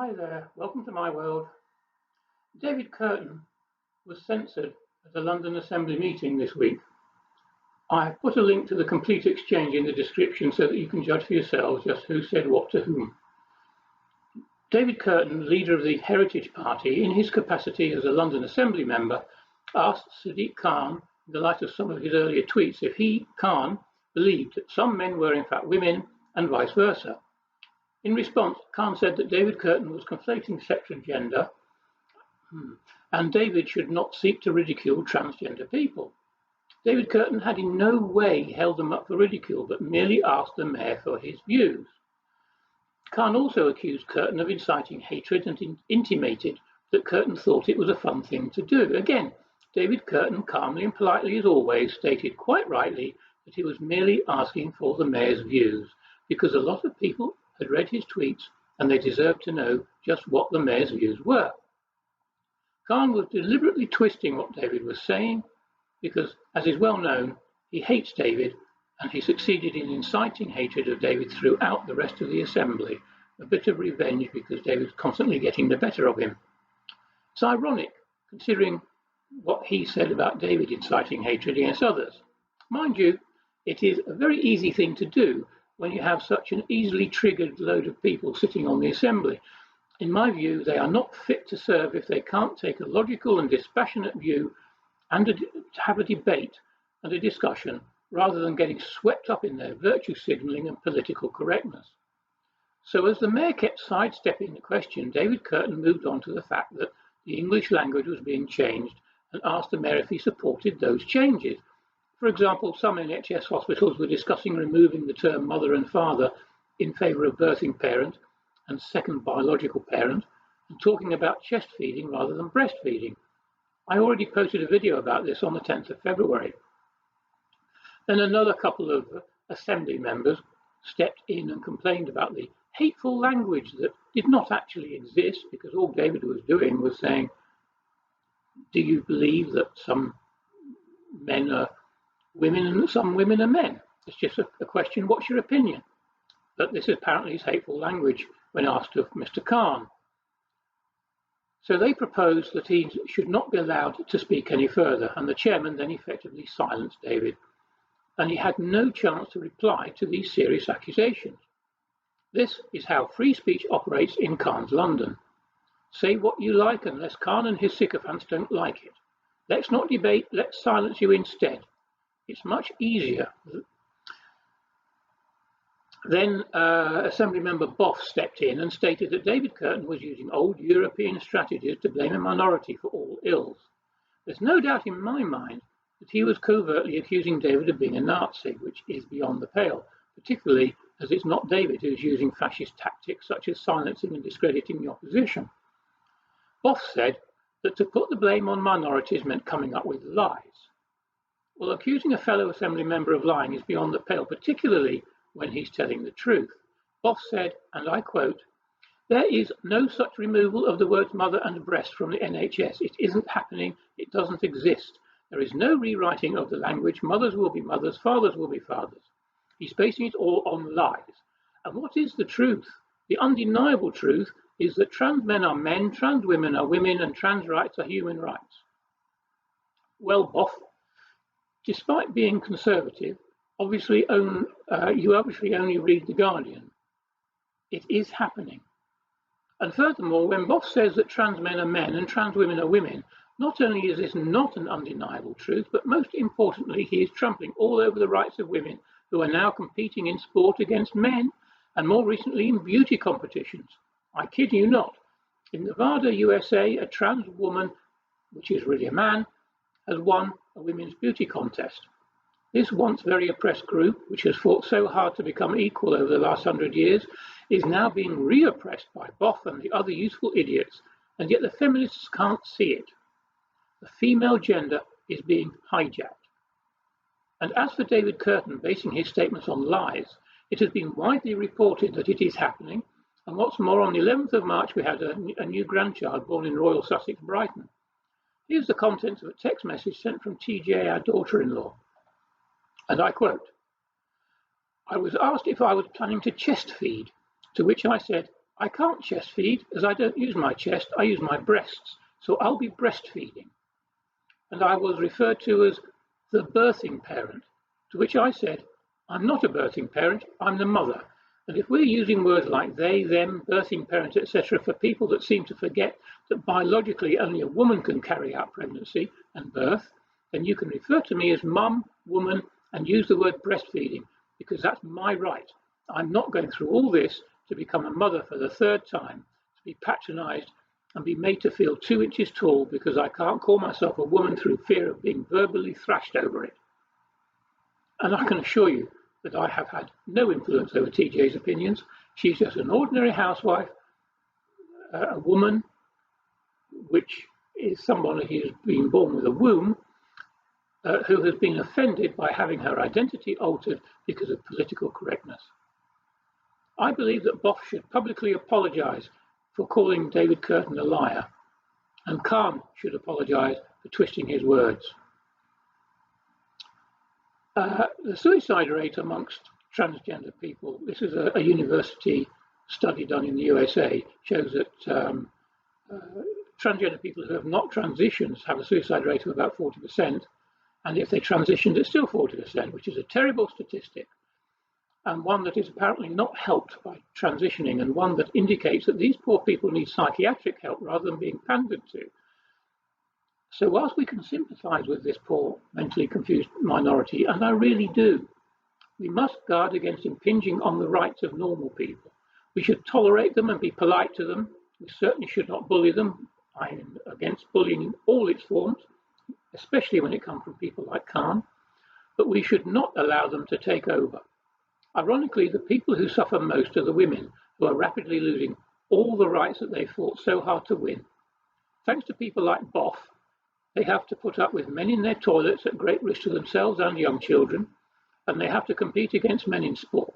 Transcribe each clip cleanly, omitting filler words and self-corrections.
Hi there, welcome to my world. David Kurten was censored at a London Assembly meeting this week. I have put a link to the complete exchange in the description so that you can judge for yourselves just who said what to whom. David Kurten, leader of the Heritage Party, in his capacity as a London Assembly member, asked Sadiq Khan, in the light of some of his earlier tweets, if he, Khan, believed that some men were in fact women and vice versa. In response, Khan said that David Kurten was conflating sex and gender, and David should not seek to ridicule transgender people. David Kurten had in no way held them up for ridicule, but merely asked the mayor for his views. Khan also accused Kurten of inciting hatred and intimated that Kurten thought it was a fun thing to do. Again, David Kurten, calmly and politely as always, stated quite rightly that he was merely asking for the mayor's views, because a lot of people had read his tweets and they deserved to know just what the mayor's views were. Khan was deliberately twisting what David was saying because, as is well known, he hates David and he succeeded in inciting hatred of David throughout the rest of the assembly, a bit of revenge because David's constantly getting the better of him. It's ironic considering what he said about David inciting hatred against others. Mind you, it is a very easy thing to do when you have such an easily triggered load of people sitting on the assembly. In my view, they are not fit to serve if they can't take a logical and dispassionate view and have a debate and a discussion rather than getting swept up in their virtue signalling and political correctness. So as the mayor kept sidestepping the question, David Kurten moved on to the fact that the English language was being changed and asked the mayor if he supported those changes. For example, some NHS hospitals were discussing removing the term mother and father in favour of birthing parent and second biological parent, and talking about chest feeding rather than breastfeeding. I already posted a video about this on the 10th of February. Then another couple of Assembly members stepped in and complained about the hateful language that did not actually exist, because all David was doing was saying, do you believe that some men are women and some women are men? It's just a question, what's your opinion? But this apparently is hateful language when asked of Mr. Khan. So they proposed that he should not be allowed to speak any further, and the chairman then effectively silenced David, and he had no chance to reply to these serious accusations. This is how free speech operates in Khan's London. Say what you like unless Khan and his sycophants don't like it. Let's not debate, let's silence you instead. It's much easier. Then Assembly Member Boff stepped in and stated that David Kurten was using old European strategies to blame a minority for all ills. There's no doubt in my mind that he was covertly accusing David of being a Nazi, which is beyond the pale, particularly as it's not David who's using fascist tactics such as silencing and discrediting the opposition. Boff said that to put the blame on minorities meant coming up with lies. Well, accusing a fellow Assembly member of lying is beyond the pale, particularly when he's telling the truth. Boff said, and I quote, "There is no such removal of the words mother and breast from the NHS. It isn't happening. It doesn't exist. There is no rewriting of the language. Mothers will be mothers, fathers will be fathers." He's basing it all on lies. And what is the truth? The undeniable truth is that trans men are men, trans women are women, and trans rights are human rights. Well, Boff, despite being conservative, you obviously only read The Guardian. It is happening. And furthermore, when Boff says that trans men are men and trans women are women, not only is this not an undeniable truth, but most importantly, he is trampling all over the rights of women who are now competing in sport against men, and more recently in beauty competitions. I kid you not. In Nevada, USA, a trans woman, which is really a man, has won a women's beauty contest. This once very oppressed group, which has fought so hard to become equal over the last 100 years, is now being re-oppressed by Boff and the other useful idiots, and yet the feminists can't see it. The female gender is being hijacked. And as for David Kurten basing his statements on lies, it has been widely reported that it is happening, and what's more, on the 11th of March we had a new grandchild born in Royal Sussex, Brighton. Here's the contents of a text message sent from TJ, our daughter-in-law. And I quote, "I was asked if I was planning to chest feed, to which I said, I can't chest feed as I don't use my chest, I use my breasts, so I'll be breastfeeding. And I was referred to as the birthing parent, to which I said, I'm not a birthing parent, I'm the mother. And if we're using words like they, them, birthing parent, etc. for people that seem to forget that biologically only a woman can carry out pregnancy and birth, then you can refer to me as mum, woman, and use the word breastfeeding, because that's my right. I'm not going through all this to become a mother for the third time, to be patronised and be made to feel 2 inches tall because I can't call myself a woman through fear of being verbally thrashed over it. And I can assure you that I have had no influence over TJ's opinions. She's just an ordinary housewife, a woman, which is someone who has been born with a womb, who has been offended by having her identity altered because of political correctness. I believe that Boff should publicly apologise for calling David Kurten a liar, and Khan should apologise for twisting his words. The suicide rate amongst transgender people, this is a university study done in the USA, shows that transgender people who have not transitioned have a suicide rate of about 40%, and if they transitioned, it's still 40%, which is a terrible statistic, and one that is apparently not helped by transitioning, and one that indicates that these poor people need psychiatric help rather than being pandered to. So whilst we can sympathise with this poor, mentally confused minority, and I really do, we must guard against impinging on the rights of normal people. We should tolerate them and be polite to them. We certainly should not bully them. I am against bullying in all its forms, especially when it comes from people like Khan, but we should not allow them to take over. Ironically, the people who suffer most are the women, who are rapidly losing all the rights that they fought so hard to win. Thanks to people like Boff, they have to put up with men in their toilets at great risk to themselves and young children, and they have to compete against men in sport.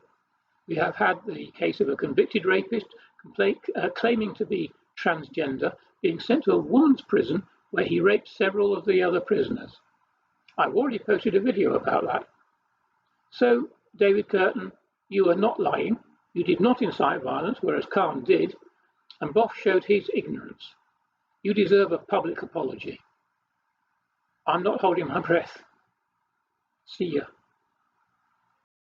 We have had the case of a convicted rapist claiming to be transgender being sent to a woman's prison where he raped several of the other prisoners. I've already posted a video about that. So, David Kurten, you are not lying. You did not incite violence, whereas Khan did, and Boff showed his ignorance. You deserve a public apology. I'm not holding my breath. See ya.